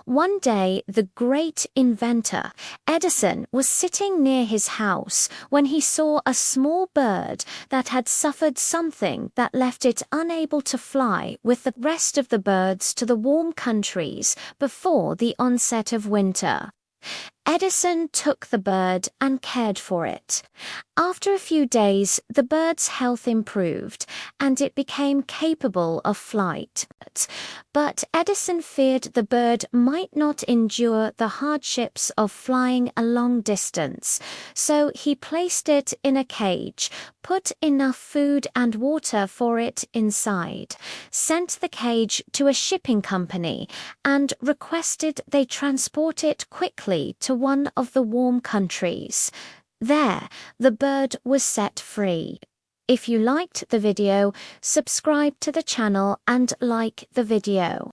One day, the great inventor, Edison, was sitting near his house when he saw a small bird that had suffered something that left it unable to fly with the rest of the birds to the warm countries before the onset of winter. Edison took the bird and cared for it. After a few days, the bird's health improved and it became capable of flight. But Edison feared the bird might not endure the hardships of flying a long distance, so he placed it in a cage, put enough food and water for it inside, sent the cage to a shipping company, and requested they transport it quickly to one of the warm countries. There, the bird was set free. If you liked the video, subscribe to the channel and like the video.